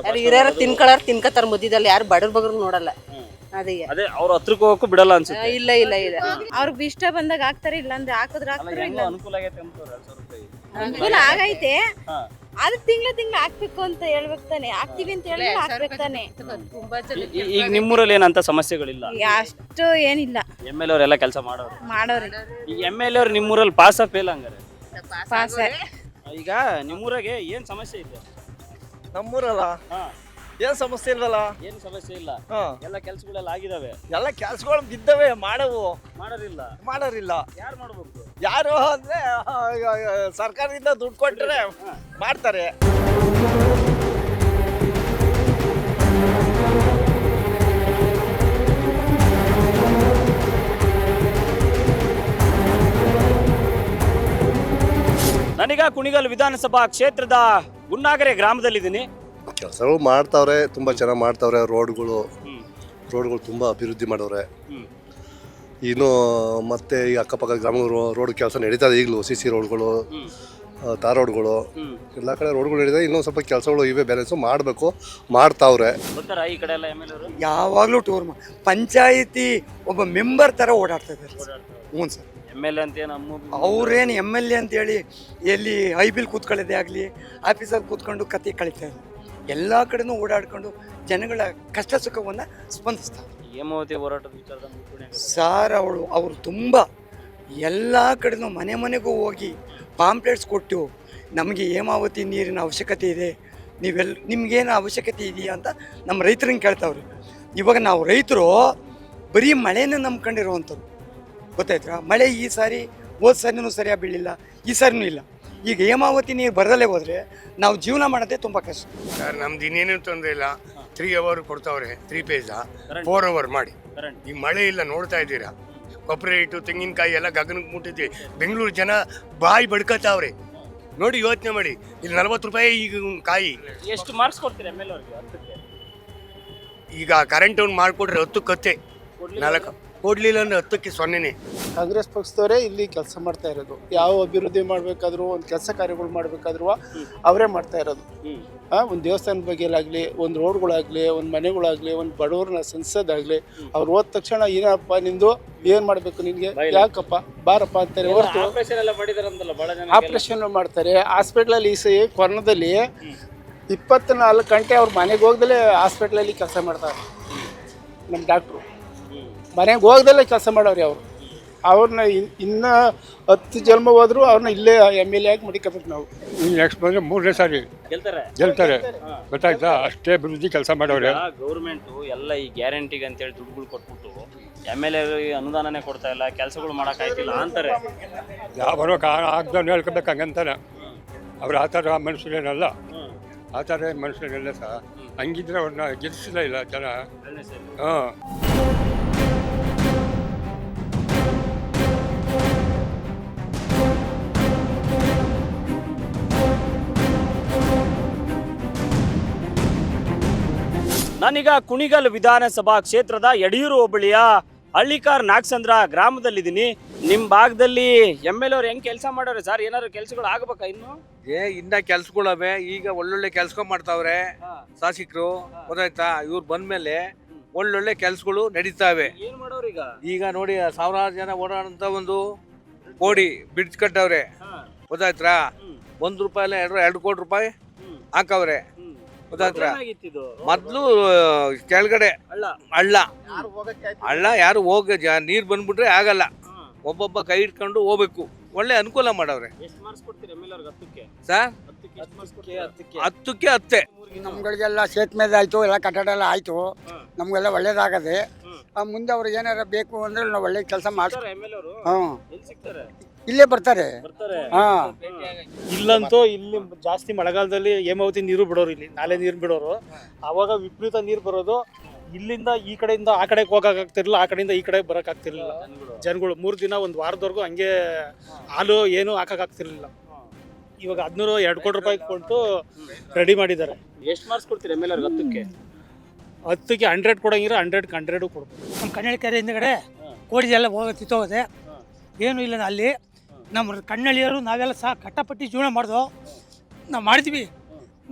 ಯಾರು ಹಿರಿಯರ ತಿನ್ಕತಾರ ಮಧ್ಯದಲ್ಲಿ, ಯಾರು ಬಡವ್ರ ಬಗ್ಗೆ ನೋಡಲ್ಲ. ಅದೇ ಅವ್ರ ಹತ್ರಕ್ಕೆ ಹೋಗಕ್ಕೂ ಬಿಡಲ್ಲ ಅನ್ಸುತ್ತೆ. ಇಲ್ಲ ಇಲ್ಲ ಇಲ್ಲ, ಅವ್ರಿಗೆ ಇಷ್ಟ ಬಂದಾಗ ಹಾಕ್ತಾರೆ, ಇಲ್ಲ ಅಂದ್ರೆ ಹಾಕಿದ್ರೆ ಹಾಕ್ತಾರೆ. ಇಲ್ಲ ಅನುಕೂಲ ಆಗೈತೆ ಅಂತ 2,000 ರೂಪಾಯಿ ಅನುಕೂಲ ಆಗೈತೆ, ಅದು ತಿಂಗಳ ಹಾಕ್ಬೇಕು ಅಂತ ಹೇಳ್ಬೇಕು ತಾನೆ, ಹಾಕ್ತಿವಿ ಅಂತ ಹೇಳಿ ಹಾಕ್ಬೇಕು ತಾನೆ. ಈಗ ನಿಮ್ಮೂರಲ್ಲಿ ಏನಂತ ಸಮಸ್ಯೆಗಳಿಲ್ಲ? ಅಷ್ಟು ಏನಿಲ್ಲ. ಎಮ್.ಎಲ್.ಎ ಅವರೆಲ್ಲ ಕೆಲಸ ಮಾಡೋರು. ಈಗ ಎಮ್.ಎಲ್.ಎ ಅವ್ರು ನಿಮ್ಮೂರಲ್ಲಿ ಪಾಸ್ ಫೇಲ್ ಹಂಗಾರೆ? ಈಗ ನಿಮ್ಮೂರಾಗೆ ಏನ್ ಸಮಸ್ಯೆ ಇದೆ? ನಮ್ಮೂರಲ್ಲ ಏನ್ ಸಮಸ್ಯೆ ಇಲ್ವಲ್ಲ. ಏನು ಸಮಸ್ಯೆ ಇಲ್ಲ, ಎಲ್ಲ ಕೆಲಸಗಳೆಲ್ಲ ಆಗಿದಾವೆ. ಎಲ್ಲ ಕೆಲ್ಸಗಳು ಬಿದ್ದವೆ, ಮಾಡೋರಿಲ್ಲ. ಯಾರು ಮಾಡ್ಬೇಕು? ಯಾರು ಅಂದ್ರೆ ಸರ್ಕಾರದಿಂದ ದುಡ್ಡು ಕೊಟ್ಟರೆ ಮಾಡ್ತಾರೆ. ನಾನೀಗ ಕುಣಿಗಲ್ ವಿಧಾನಸಭಾ ಕ್ಷೇತ್ರದ ಗುನ್ನಾಗರೆ ಗ್ರಾಮದಲ್ಲಿದ್ದೀನಿ. ಕೆಲಸಗಳು ಮಾಡ್ತಾವ್ರೆ, ತುಂಬ ಚೆನ್ನಾಗಿ ಮಾಡ್ತಾವ್ರೆ. ರೋಡ್ಗಳು ತುಂಬ ಅಭಿವೃದ್ಧಿ ಮಾಡವ್ರೆ. ಇನ್ನು ಮತ್ತೆ ಈ ಅಕ್ಕಪಕ್ಕ ಗ್ರಾಮ ರೋಡ್ ಕೆಲಸ ನಡೀತಾ ಇದೆ ಈಗಲೂ. CC ರೋಡ್ಗಳು, ತಾರ್ ರೋಡ್ಗಳು, ಎಲ್ಲ ಕಡೆ ರೋಡ್ಗಳು ನಡೀತಾ. ಇನ್ನೊಂದು ಸ್ವಲ್ಪ ಕೆಲಸಗಳು ಇವೆ, ಬ್ಯಾಲೆನ್ಸು ಮಾಡಬೇಕು, ಮಾಡ್ತಾವ್ರೆ. ಈ ಕಡೆ ಎಲ್ಲ ಎಮ್.ಎಲ್.ಎ ಯಾವಾಗಲೂ ಟೂರ್ ಪಂಚಾಯಿತಿ ಒಬ್ಬ ಮೆಂಬರ್ ಥರ ಓಡಾಡ್ತಾ ಇದ್ದಾರೆ. ಹ್ಞೂ ಸರ್, ಎಮ್.ಎಲ್.ಎ ಅಂತ ಅವ್ರೇನು ಎಮ್.ಎಲ್.ಎ ಅಂತೇಳಿ ಎಲ್ಲಿ ಐಬಿಲ್ ಕೂತ್ಕೊಳ್ಳೋದೇ ಆಗಲಿ, ಆಫೀಸಲ್ಲಿ ಕೂತ್ಕೊಂಡು ಕತೆ ಕಳೀತಾ ಇದ್ದಾರೆ. ಎಲ್ಲ ಕಡೆನೂ ಓಡಾಡ್ಕೊಂಡು ಜನಗಳ ಕಷ್ಟ ಸುಖವನ್ನು ಸ್ಪಂದಿಸ್ತಾರೆ. ಹೇಮಾವತಿ ಹೋರಾಟದ ವಿಚಾರದಲ್ಲಿ ಸಾರ್ ಅವರು ತುಂಬ ಎಲ್ಲ ಕಡೆನೂ ಮನೆ ಮನೆಗೂ ಹೋಗಿ ಪಾಂಪ್ಲೆಟ್ಸ್ ಕೊಟ್ಟು ನಮಗೆ ಹೇಮಾವತಿ ನೀರಿನ ಅವಶ್ಯಕತೆ ಇದೆ, ನಿಮ್ಗೇನು ಅವಶ್ಯಕತೆ ಇದೆಯಾ ಅಂತ ನಮ್ಮ ರೈತರಂಗೆ ಕೇಳ್ತಾವ್ರಿ. ಇವಾಗ ನಾವು ರೈತರು ಬರೀ ಮಳೆನೇ ನಂಬ್ಕೊಂಡಿರುವಂಥವ್ರು, ಗೊತ್ತಾಯ್ತಾ. ಮಳೆ ಈ ಸಾರಿ ಹೋದ ಸಾರಿನೂ ಸರಿಯಾಗಿ ಬೀಳಿಲ್ಲ, ಈ ಸಾರಿನೂ ಇಲ್ಲ. ಈಗ ಹೇಮಾವತಿ ನೀರು ಬರದಲ್ಲೇ ಹೋದರೆ ನಾವು ಜೀವನ ಮಾಡೋದೇ ತುಂಬ ಕಷ್ಟ. ಸರ್ ನಮ್ದು ಇನ್ನೇನು ತೊಂದರೆ ಇಲ್ಲ. 3 ಅವರ್ ಕೊಡ್ತಾವ್ರೆ, 3 ಪೇಜ 4 ಅವರ್ ಮಾಡಿ. ಈ ಮಳೆ ಇಲ್ಲ, ನೋಡ್ತಾ ಇದ್ದೀರಾ. ಕೊಬ್ಬರಿ ಹಿಟ್ಟು, ತೆಂಗಿನಕಾಯಿ ಎಲ್ಲ ಗಗನಕ್ಕೆ ಮುಟ್ಟಿದ್ವಿ. ಬೆಂಗಳೂರು ಜನ ಬಾಯಿ ಬಡ್ಕತಾವ್ರೆ ನೋಡಿ, ಯೋಚನೆ ಮಾಡಿ. ಇಲ್ಲಿ 40 ರೂಪಾಯಿ ಈಗ ಕಾಯಿ. ಎಷ್ಟು ಮಾರ್ಕ್ಸ್ ಕೊಡ್ತೀರಿ ಎಮ್.ಎಲ್.ಎ ಅವ್ರಿಗೆ? ಈಗ ಕರೆಂಟ್ ಒಂದು ಮಾಡಿಕೊಟ್ರೆ 10 ಕತ್ತೆ, 4 ಕೊಡ್ಲಿಲ್ಲ ಅಂದ್ರೆ 10ಕ್ಕೆ 0ನೇ. ಕಾಂಗ್ರೆಸ್ ಪಕ್ಷದವರೇ ಇಲ್ಲಿ ಕೆಲಸ ಮಾಡ್ತಾ ಇರೋದು. ಯಾವ ಅಭಿವೃದ್ಧಿ ಮಾಡಬೇಕಾದ್ರೂ, ಒಂದು ಕೆಲಸ ಕಾರ್ಯಗಳು ಮಾಡಬೇಕಾದ್ರೂ ಅವರೇ ಮಾಡ್ತಾ ಇರೋದು. ಒಂದು ದೇವಸ್ಥಾನದ ಬಗ್ಗೆಲಾಗಲಿ, ಒಂದು ರೋಡ್ಗಳಾಗಲಿ, ಒಂದು ಮನೆಗಳಾಗಲಿ, ಒಂದು ಬಡವ್ರನ್ನ ಸಂಸದಾಗಲಿ, ಅವ್ರು ಹೋದ ತಕ್ಷಣ ಏನಪ್ಪ ನಿಂದು, ಏನು ಮಾಡಬೇಕು ನಿನಗೆ, ಯಾಕಪ್ಪ ಬಾರಪ್ಪ ಅಂತಾರೆ ಹೊರತು. ಆಪ್ರೇಷನ್ ಮಾಡ್ತಾರೆ ಹಾಸ್ಪಿಟ್ಲಲ್ಲಿ. ಈ ಕೊರೋನಾದಲ್ಲಿ 24 ಗಂಟೆ ಅವ್ರ ಮನೆಗೆ ಹೋಗ್ದಲೇ ಹಾಸ್ಪಿಟ್ಲಲ್ಲಿ ಕೆಲಸ ಮಾಡ್ತಾರೆ ನಮ್ಮ ಡಾಕ್ಟ್ರು. ಮನೆಗೆ ಹೋಗ್ದಲ್ಲೇ ಕೆಲಸ ಮಾಡೋರಿ ಅವರು. ಅವ್ರನ್ನ ಇನ್ನೂ 10 ಜನ್ಮ ಹೋದ್ರು ಅವ್ರನ್ನ ಇಲ್ಲೇ ಎಮ್.ಎಲ್.ಎ ಆಗಿ ಮಡಿಕೋಬೇಕು ನಾವು. ನೆಕ್ಸ್ಟ್ ಬಂದರೆ 3ನೇ ಸಾರಿ ಗೆಲ್ತಾರೆ, ಗೊತ್ತಾಯ್ತಾ. ಅಷ್ಟೇ ಅಭಿವೃದ್ಧಿ ಕೆಲಸ ಮಾಡೋರೆ. ಗೌರ್ಮೆಂಟು ಎಲ್ಲ ಈ ಗ್ಯಾರಂಟಿಗೆ ಅಂತೇಳಿ ದುಡ್ಡುಗಳು ಕೊಟ್ಬಿಟ್ಟು ಎಮ್.ಎಲ್.ಎ ಅನುದಾನನೇ ಕೊಡ್ತಾ ಇಲ್ಲ, ಕೆಲಸಗಳು ಮಾಡೋಕ್ಕಾಯ್ತಿಲ್ಲ ಅಂತಾರೆ. ಯಾವ ಆಗ್ದವ್ನು ಹೇಳ್ಕೊಬೇಕು ಹಂಗಂತಾನೆ. ಅವ್ರು ಆ ಥರ ಮನುಷ್ಯರೇನಲ್ಲ, ಆ ಥರ ಮನುಷ್ಯರೆಲ್ಲ ಸಹ ಹಂಗಿದ್ರೆ ಅವ್ರನ್ನ ಗೆಲ್ಲಿಸಲೇ ಇಲ್ಲ ಜನ. ಹಾಂ. ನಾನೀಗ ಕುಣಿಗಲ್ ವಿಧಾನಸಭಾ ಕ್ಷೇತ್ರದ ಯಡಿಯೂರು ಹೋಬಳಿಯ ಹಳ್ಳಿಕಾರ್ ನಾಗಸಂದ್ರ ಗ್ರಾಮದಲ್ಲಿದ್ದೀನಿ. ನಿಮ್ಮ ಭಾಗದಲ್ಲಿ MLA ಅವ್ರು ಹೆಂಗ್ ಕೆಲಸ ಮಾಡೋರು ಸರ್? ಏನಾದ್ರು ಕೆಲಸಗಳು ಆಗಬೇಕಾ ಇನ್ನು? ಇನ್ನ ಕೆಲ್ಸಗಳವೆ, ಈಗ ಒಳ್ಳೊಳ್ಳೆ ಕೆಲ್ಸ ಮಾಡ್ತಾವ್ರೆ ಶಾಸಕರು, ಗೊತ್ತಾಯ್ತಾ? ಇವ್ರು ಬಂದ್ಮೇಲೆ ಒಳ್ಳೊಳ್ಳೆ ಕೆಲ್ಸಗಳು ನಡೀತಾವೆ. ಏನ್ ಮಾಡೋರು ಈಗ ನೋಡಿ ಸಾವಿರಾರು ಜನ ಓಡಾಡಂತ ಒಂದು ಕೋಡಿ ಬ್ರಿಡ್ಜ್ ಕಟ್ಟವ್ರೆ, ಗೊತ್ತಾಯ್ತಾ? ₹1 2 ಕೋಟಿ ರೂಪಾಯಿ ಹಾಕವ್ರೆ, ಗೊತ್ತಾಯ್ತಾ? ಮೊದ್ಲು ಕೆಳಗಡೆ ಹಳ್ಳ ಯಾರು ನೀರ್ ಬಂದ್ಬಿಟ್ರೆ ಆಗಲ್ಲ, ಒಬ್ಬೊಬ್ಬ ಕೈ ಇಟ್ಕೊಂಡು ಹೋಗ್ಬೇಕು. ಒಳ್ಳೆ ಅನುಕೂಲ ಮಾಡವ್ರೆ ಸರ್. 10ಕ್ಕೆ 10. ನಮ್ಗಳಿಗೆಲ್ಲ ಸೇತುವೆ ಆಯ್ತು, ಎಲ್ಲ ಕಟ್ಟಡ ಎಲ್ಲ ಆಯ್ತು, ನಮ್ಗೆಲ್ಲ ಒಳ್ಳೇದಾಗದೆ. ಮುಂದೆ ಅವ್ರಿಗೆ ಏನಾರ ಬೇಕು ಅಂದ್ರೆ ನಾವು ಒಳ್ಳೆ ಕೆಲಸ ಮಾಡ್ತಾರೆ. ಇಲ್ಲೇ ಬರ್ತಾರೆ. ಇಲ್ಲಂತೂ ಇಲ್ಲಿ ಜಾಸ್ತಿ ಮಳೆಗಾಲದಲ್ಲಿ ಹೇಮಾವತಿ ನೀರು ಬಿಡೋರು, ಇಲ್ಲಿ ನಾಲೆ ನೀರು ಬಿಡೋರು. ಆವಾಗ ವಿಪರೀತ ನೀರು ಬರೋದು. ಇಲ್ಲಿಂದ ಈ ಕಡೆಯಿಂದ ಆ ಕಡೆಗೆ ಹೋಗಕ್ಕಾಗ್ತಿರ್ಲಿಲ್ಲ, ಆ ಕಡೆಯಿಂದ ಈ ಕಡೆ ಬರೋಕ್ಕಾಗ್ತಿರ್ಲಿಲ್ಲ. ಜನಗಳು 3 ದಿನ 1 ವಾರದವರೆಗೂ ಹಂಗೆ ಹಾಲು ಏನು ಹಾಕಕ್ಕಾಗ್ತಿರ್ಲಿಲ್ಲ. ಇವಾಗ 2 ಕೋಟಿ ರೂಪಾಯಿ ಕೊಟ್ಟು ರೆಡಿ ಮಾಡಿದ್ದಾರೆ. ಎಷ್ಟು ಮಾರ್ಕ್ಸ್ ಕೊಡ್ತೀರಿ MLA ಅವ್ರಿಗೆ? 10ಕ್ಕೆ 100 ಕೊಡಂಗಿರ 100ಕ್ಕೆ 100 ಕೊಡ್ಬೋದು. ನಮ್ಮ ಕನ್ನಡಿ ಕೆರೆ ಹಿಂದ್ಗಡೆ ಕೋಡಿದೆಲ್ಲ ಹೋಗುತ್ತೆ, ಏನೂ ಇಲ್ಲ ಅಲ್ಲಿ. ನಮ್ಮ ಕನ್ನಡಿಯರು ನಾವೆಲ್ಲ ಸಹ ಕಟ್ಟಪಟ್ಟಿ ಜೀವನ ಮಾಡ್ದೋ, ನಾವು ಮಾಡಿದ್ವಿ.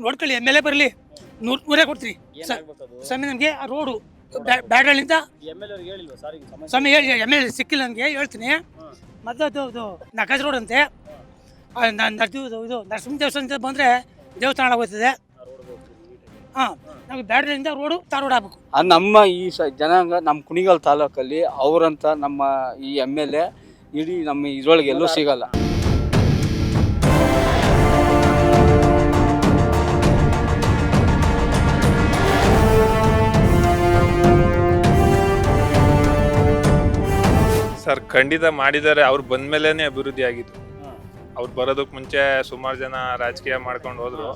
ನೋಡ್ಕೊಳ್ಳಿ, MLA ಬರಲಿ, 100 ಕೊಡ್ತೀವಿ ಸ್ವಾಮಿ. ನಮಗೆ ಆ ರೋಡು ಬ್ಯಾಡಳಿಂದ ಸ್ವಾಮಿ ಹೇಳಿ, MLA ಸಿಕ್ಕಿಲ್ಲ ನನಗೆ, ಹೇಳ್ತೀನಿ. ಮತ್ತು ಅದು ನಗಜ್ ರೋಡ್ ಅಂತೆ, ಇದು ನರಸಿಂಹ ದೇವಸ್ಥಾನ ಅಂತ ಬಂದರೆ ದೇವಸ್ಥಾನ ಹೋಗ್ತದೆ. ನಮಗೆ ಬ್ಯಾಡಳಿಂದ ರೋಡು ರೋಡ್ ಆಗ್ಬೇಕು. ನಮ್ಮ ಈ ಜನಾಂಗ ನಮ್ಮ ಕುಣಿಗಲ್ ತಾಲೂಕಲ್ಲಿ ಅವರಂತ ನಮ್ಮ ಈ MLA ಇಡೀ ನಮ್ಮ ಇದ್ರೊಳಗೆ ಎಲ್ಲೂ ಸಿಗಲ್ಲ. ಸರ್ ಖಂಡಿತ ಮಾಡಿದ್ದಾರೆ. ಅವ್ರು ಬಂದ್ಮೇಲೆ ಅಭಿವೃದ್ಧಿ ಆಗಿದ್ದು. ಅವ್ರು ಬರೋದಕ್ಕೆ ಮುಂಚೆ ಸುಮಾರು ಜನ ರಾಜಕೀಯ ಮಾಡ್ಕೊಂಡು ಹೋದ್ರು.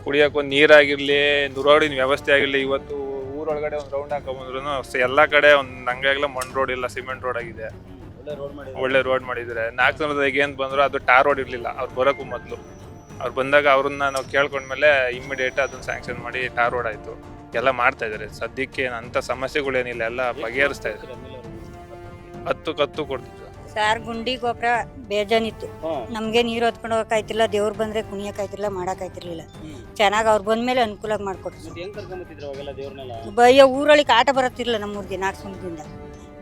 ಕುಡಿಯೋಕೆ ಒಂದು ನೀರಾಗಿರ್ಲಿ, ರೋಡಿನ ವ್ಯವಸ್ಥೆ ಆಗಿರಲಿ, ಇವತ್ತು ಊರೊಳಗಡೆ ಒಂದು ರೌಂಡ್ ಹಾಕೊಂಡ್ಬಂದ್ರು ಎಲ್ಲ ಕಡೆ ಒಂದು ನಂಗಾಗಲ್ಲ, ಮಣ್ಣು ರೋಡ್ ಇಲ್ಲ, ಸಿಮೆಂಟ್ ರೋಡ್ ಆಗಿದೆ. ಒಳ್ಳೆ ರೋಡ್ ಮಾಡಿದ್ದಾರೆ. ನಾಗಸಂದ್ರದಾಗ ಏನು ಬಂದ್ರು ಅದು ಟಾರ್ ರೋಡ್ ಇರಲಿಲ್ಲ ಅವ್ರು ಬರೋಕ್ಕೂ ಮೊದಲು. ಅವ್ರು ಬಂದಾಗ ಅವ್ರನ್ನ ನಾವು ಕೇಳ್ಕೊಂಡ್ಮೇಲೆ ಇಮ್ಮಿಡಿಯೇಟ್ ಅದನ್ನ ಸ್ಯಾಂಕ್ಷನ್ ಮಾಡಿ ಟಾರ್ ರೋಡ್ ಆಯಿತು. ಎಲ್ಲ ಮಾಡ್ತಾ ಇದ್ದಾರೆ. ಸದ್ಯಕ್ಕೆ ಅಂಥ ಸಮಸ್ಯೆಗಳೇನಿಲ್ಲ, ಎಲ್ಲ ಬಗೆಹರಿಸ್ತಾ ಇದ್ದಾರೆ. 10 ಕೊಡ್ತಿದ್ರು ಸಾರ್. ಗುಂಡಿ ಗೊಬ್ಬರ ಬೇಜಾನಿತ್ತು, ನಮಗೆ ನೀರು ಹೊತ್ಕೊಂಡು ಹೋಗಕ್ಕಾಯ್ತಿಲ್ಲ, ದೇವ್ರು ಬಂದ್ರೆ ಕುಣಿಯಕ್ಕಾಯ್ತಿರ್ಲಿಲ್ಲ, ಮಾಡಕ್ಕಾಯ್ತಿರ್ಲಿಲ್ಲ. ಚೆನ್ನಾಗಿ ಅವ್ರು ಬಂದ್ಮೇಲೆ ಅನುಕೂಲ ಮಾಡಿಕೊಟ್ರು. ಬಯ್ಯ ಊರೊಳಗೆ ಆಟ ಬರತ್ತಿರ್ಲಿಲ್ಲ ನಮ್ಮೂರಿಗೆ. ನಾಗಸಂದ್ರದಿಂದ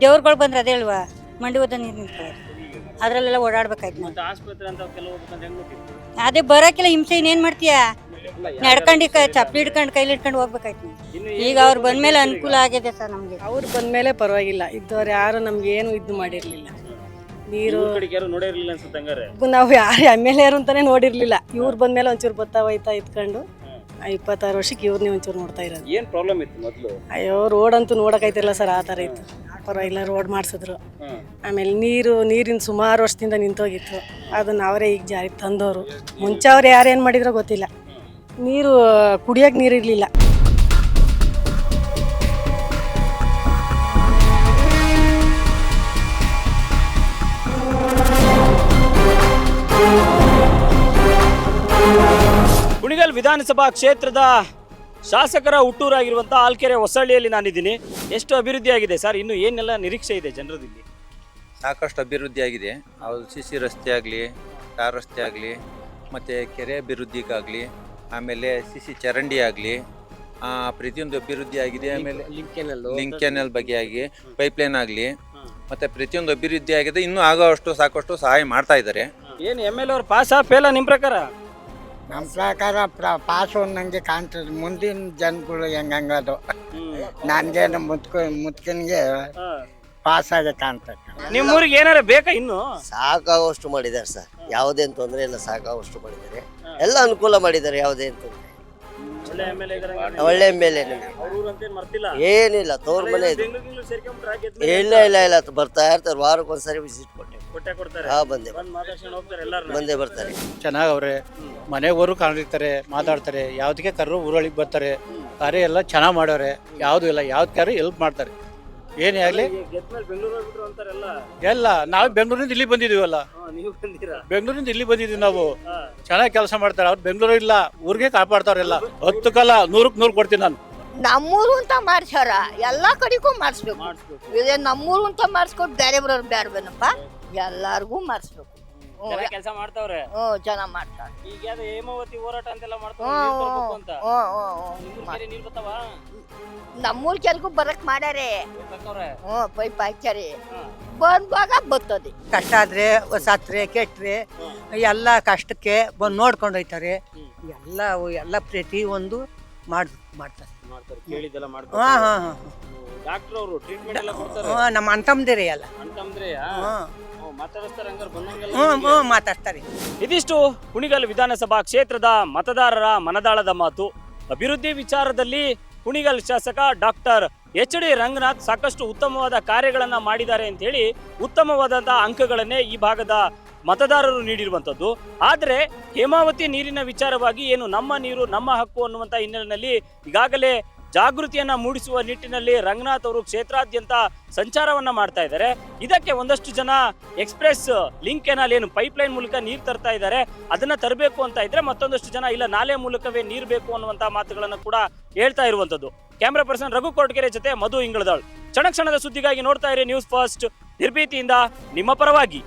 ದೇವ್ರುಗಳು ಬಂದ್ರೆ ಅದೇ ಅಲ್ವಾ, ಮಂಡಿ ಓದ ನೀರು ನಿಂತ್ಕೊಳ್ಳೋದು, ಅದ್ರಲ್ಲೆಲ್ಲ ಓಡಾಡ್ಬೇಕಾಯ್ತು. ಅದೇ ಬರಕ್ಕಿಲ್ಲ, ಹಿಂಸೆ. ಇನ್ನೇನ್ ಮಾಡ್ತೀಯ, ನಡ್ಕೊಂಡು ಚಪ್ಪಲಿ ಹಿಡ್ಕೊಂಡು ಕೈಲಿ ಹಿಡ್ಕೊಂಡು ಹೋಗ್ಬೇಕಾಯ್ತು. ಈಗ ಅವ್ರು ಬಂದ್ಮೇಲೆ ಅನುಕೂಲ ಆಗಿದೆ ಸರ್ ನಮ್ಗೆ. ಅವ್ರು ಬಂದ್ಮೇಲೆ ಪರವಾಗಿಲ್ಲ, ಇದ್ದವ್ರು ಯಾರು ನಮ್ಗೆ ಏನು ಇದು ಮಾಡಿರ್ಲಿಲ್ಲ. ನೀರು ನಾವು ಯಾರು MLA ಅಂತಾನೆ ನೋಡಿರ್ಲಿಲ್ಲ. ಇವ್ರು ಬಂದ್ಮೇಲೆ ಒಂಚೂರು ಹೋಯ್ತಾ ಇದ್ಕೊಂಡು 26 ವರ್ಷಕ್ಕೆ ಇವ್ರನ್ನೇ ಒಂಚೂರು ನೋಡ್ತಾ ಇರೋದು. ಏನ್ ಪ್ರಾಬ್ಲಮ್ ಇತ್ತು ಮೊದಲು? ಅಯ್ಯೋ, ರೋಡ್ ಅಂತೂ ನೋಡಕ್ಕಾಯ್ತಿಲ್ಲ ಸರ್, ಆ ಥರ ಇತ್ತು. ಪರವಾಗಿಲ್ಲ, ರೋಡ್ ಮಾಡಿಸಿದ್ರು. ಆಮೇಲೆ ನೀರಿನ ಸುಮಾರು ವರ್ಷದಿಂದ ನಿಂತೋಗಿತ್ತು, ಅದನ್ನ ಅವರೇ ಈಗ ಜಾರಿಗೆ ತಂದವರು. ಮುಂಚೆ ಅವ್ರು ಯಾರೇನು ಮಾಡಿದ್ರೋ ಗೊತ್ತಿಲ್ಲ. ನೀರು ಕುಡಿಯೋಕೆ ನೀರು ಇರಲಿಲ್ಲ. ಕುಣಿಗಲ್ ವಿಧಾನಸಭಾ ಕ್ಷೇತ್ರದ ಶಾಸಕರ ಹುಟ್ಟೂರಾಗಿರುವಂತಹ ಆಲ್ಕೆರೆ ಹೊಸಳ್ಳಿಯಲ್ಲಿ ನಾನಿದ್ದೀನಿ. ಎಷ್ಟು ಅಭಿವೃದ್ಧಿ ಆಗಿದೆ ಸರ್? ಇನ್ನು ಏನೆಲ್ಲ ನಿರೀಕ್ಷೆ ಇದೆ ಜನರದಲ್ಲಿ? ಸಾಕಷ್ಟು ಅಭಿವೃದ್ಧಿ ಆಗಿದೆ. ಅದು CC ರಸ್ತೆ ಆಗಲಿ, ಟಾರ್ ರಸ್ತೆ ಆಗಲಿ, ಮತ್ತು ಕೆರೆ ಅಭಿವೃದ್ಧಿಗಾಗಲಿ, ಆಮೇಲೆ CC ಚರಂಡಿ ಆಗಲಿ, ಪ್ರತಿಯೊಂದು ಅಭಿವೃದ್ಧಿ ಆಗಿದೆ. ಆಮೇಲೆ ಲಿಂಕ್ ಕೆನಲ್ ಬಗ್ಗೆ ಆಗಿ ಪೈಪ್ಲೈನ್ ಆಗಲಿ, ಮತ್ತು ಪ್ರತಿಯೊಂದು ಅಭಿವೃದ್ಧಿ ಆಗಿದೆ. ಇನ್ನೂ ಆಗೋಷ್ಟು ಸಾಕಷ್ಟು ಸಹಾಯ ಮಾಡ್ತಾ ಇದ್ದಾರೆ. ಏನು MLA ಅವ್ರು ಪಾಸಾ ಫೇಲಾ ನಿಮ್ಮ ಪ್ರಕಾರ? ನಮ್ಮ ಪ್ರಕಾರ ಪಾಸು ನಂಗೆ ಕಾಣ್ತದೆ. ಮುಂದಿನ ಜನಗಳು ಹೆಂಗಂಗದು ನನಗೇನು ಮುತ್ಕನಿಗೆ ಪಾಸ್ ಆಗಿ ಕಾಣ್ತದೆ. ನಿಮ್ಮೂರಿಗೆ ಏನಾರ ಬೇಕಾ? ಇನ್ನು ಸಾಕಾಗುವಷ್ಟು ಮಾಡಿದ್ದಾರೆ ಸರ್, ಯಾವುದೇನು ತೊಂದರೆ ಇಲ್ಲ, ಸಾಕಾಗುವಷ್ಟು ಮಾಡಿದ್ದಾರೆ. ಎಲ್ಲ ಅನುಕೂಲ ಮಾಡಿದ್ದಾರೆ, ಯಾವುದೇನು ತೊಂದರೆ. ಒಳ್ಳೆ MLA ಏನಿಲ್ಲ, ತೋರ್ ಮನೆ ಇದೆ. ಇಲ್ಲ ಬರ್ತಾ ಇರ್ತಾರೆ, ವಾರಕ್ಕೊಂದ್ಸರಿ ವಿಸಿಟ್ ಕೊಟ್ಟೆ. ಬಂದೇ ಬರ್ತಾರೆ. ಚೆನ್ನಾಗವ್ರೆ, ಮನೆಗೋರು ಕಾಣಿರ್ತಾರೆ, ಮಾತಾಡ್ತಾರೆ. ಯಾವ್ದಕ್ಕೆ ಕರ್ರು ಊರೊಳಗೆ ಬರ್ತಾರೆ. ಕಾರ್ಯ ಎಲ್ಲ ಚೆನ್ನಾಗಿ ಮಾಡೋರೆ. ಯಾವುದು ಇಲ್ಲ, ಯಾವ್ದು ಕಾರ್ಯ ಹೆಲ್ಪ್ ಮಾಡ್ತಾರೆ. ಏನೇ ಆಗಲಿ ಎಲ್ಲ ನಾವು ಬೆಂಗಳೂರಿಂದ ಇಲ್ಲಿ ಬಂದಿದೀವಲ್ಲ, ಬೆಂಗಳೂರಿಂದ ಇಲ್ಲಿ ಬಂದಿದೀವಿ ನಾವು. ಚೆನ್ನಾಗಿ ಕೆಲಸ ಮಾಡ್ತಾರೆ ಅವ್ರು. ಬೆಂಗಳೂರು ಇಲ್ಲ, ಊರಿಗೆ ಕಾಪಾಡ್ತಾರೆಲ್ಲ. 10 ಕಾಲ 100ಕ್ಕೆ 100 ಕೊಡ್ತೀನಿ ನಾನು. ನಮ್ಮೂರು ಅಂತ ಮಾಡ್ಸ್ಯಾರ ಎಲ್ಲ ಕಡೆಗೂ ಮಾಡಿಸ್ಬೇಕು. ಇದೇ ನಮ್ಮೂರು ಅಂತ ಮಾಡಿಸ್ಕೊಟ್ಟು ಬೇರೆ ಬರೋರು ಬೇಡವೇನಪ್ಪ, ಎಲ್ಲಾರ್ಗೂ ಮಾಡಿಸ್ಬೇಕು. ಕೆಲಸ ಮಾಡ್ತಾವ್ರೆ. ಜನ ಮಾಡ್ತಾರೆ. ಈಗ ಅದು ಹೇಮಾವತಿ ಹೋರಾಟ ಅಂತೆಲ್ಲ ಹ್ಮ್, ಮಾಡ್ತಾರೆ. ನೀರು ಬರ್ತಾವ? ನಮ್ಮೂರ್ ಕೆಲ್ಗೂ ಬರಕ್ ಮಾಡ್ಯಾರೆ. ಪೈಪ್ ಹಾಕ್ಯಾರೆ, ಬಂದಾಗ ಬರ್ತದೆ. ಕಷ್ಟ ಆದ್ರೆ ಸತ್ರೆ ಕೆಟ್ರೆ ಎಲ್ಲ ಕಷ್ಟಕ್ಕೆ ಬಂದು ನೋಡ್ಕೊಂಡು ಹೋಯ್ತಾರೆ. ಎಲ್ಲ ಪ್ರತಿ ಒಂದು ಮಾಡ್ತಾರೆ. ಕೇಳಿದ್ದೆಲ್ಲ ಹಾ ಮಾಡ್ತಾರೆ. ಹಾ ಹಾ ಡಾಕ್ಟರ್ ಅವರು ಟ್ರೀಟ್ಮೆಂಟ್ ಎಲ್ಲ ಕೊಡ್ತಾರೆ. ನಮ್ಮ ಅಂತಮ್ದಿರಿ ಎಲ್ಲ ಅಂತಂದ್ರೆ ಮಾತಾಡಿಸ್ತಾರೆ, ಹಂಗಾರೆ ಬಂದಂಗೆಲ್ಲ. ಮಾತಾಡ್ತಾರೆ. ಇದಿಷ್ಟು ಕುಣಿಗಲ್ ವಿಧಾನಸಭಾ ಕ್ಷೇತ್ರದ ಮತದಾರರ ಮನದಾಳದ ಮಾತು. ಅಭಿವೃದ್ಧಿ ವಿಚಾರದಲ್ಲಿ ಕುಣಿಗಲ್ ಶಾಸಕ ಡಾಕ್ಟರ್ ಎಚ್.ಡಿ. ರಂಗನಾಥ್ ಸಾಕಷ್ಟು ಉತ್ತಮವಾದ ಕಾರ್ಯಗಳನ್ನ ಮಾಡಿದ್ದಾರೆ ಅಂತ ಹೇಳಿ ಉತ್ತಮವಾದಂತಹ ಅಂಕಗಳನ್ನೇ ಈ ಭಾಗದ ಮತದಾರರು ನೀಡಿರುವಂತದ್ದು. ಆದರೆ ಹೇಮಾವತಿ ನೀರಿನ ವಿಚಾರವಾಗಿ ಏನು ನಮ್ಮ ನೀರು ನಮ್ಮ ಹಕ್ಕು ಅನ್ನುವಂತ ಹಿನ್ನೆಲೆಯಲ್ಲಿ ಈಗಾಗಲೇ ಜಾಗೃತಿಯನ್ನ ಮೂಡಿಸುವ ನಿಟ್ಟಿನಲ್ಲಿ ರಂಗನಾಥ್ ಅವರು ಕ್ಷೇತ್ರಾದ್ಯಂತ ಸಂಚಾರವನ್ನ ಮಾಡ್ತಾ ಇದ್ದಾರೆ. ಇದಕ್ಕೆ ಒಂದಷ್ಟು ಜನ ಎಕ್ಸ್ಪ್ರೆಸ್ ಲಿಂಕ್ ಕೆನಾಲ್ ಏನು ಪೈಪ್ಲೈನ್ ಮೂಲಕ ನೀರು ತರ್ತಾ ಇದ್ದಾರೆ, ಅದನ್ನ ತರಬೇಕು ಅಂತ ಇದ್ರೆ ಮತ್ತೊಂದಷ್ಟು ಜನ ಇಲ್ಲ ನಾಲೆ ಮೂಲಕವೇ ನೀರು ಬೇಕು ಅನ್ನುವಂತ ಮಾತುಗಳನ್ನು ಕೂಡ ಹೇಳ್ತಾ ಇರುವಂತದ್ದು. ಕ್ಯಾಮ್ರಾ ಪರ್ಸನ್ ರಘು ಕೊಟ್ಗೆರೆ ಜೊತೆ ಮಧು ಇಂಗಳದಾಳ್. ಕ್ಷಣ ಕ್ಷಣದ ಸುದ್ದಿಗಾಗಿ ನೋಡ್ತಾ ಇರಿ ನ್ಯೂಸ್ ಫಸ್ಟ್. ನಿರ್ಭೀತಿಯಿಂದ ನಿಮ್ಮ ಪರವಾಗಿ.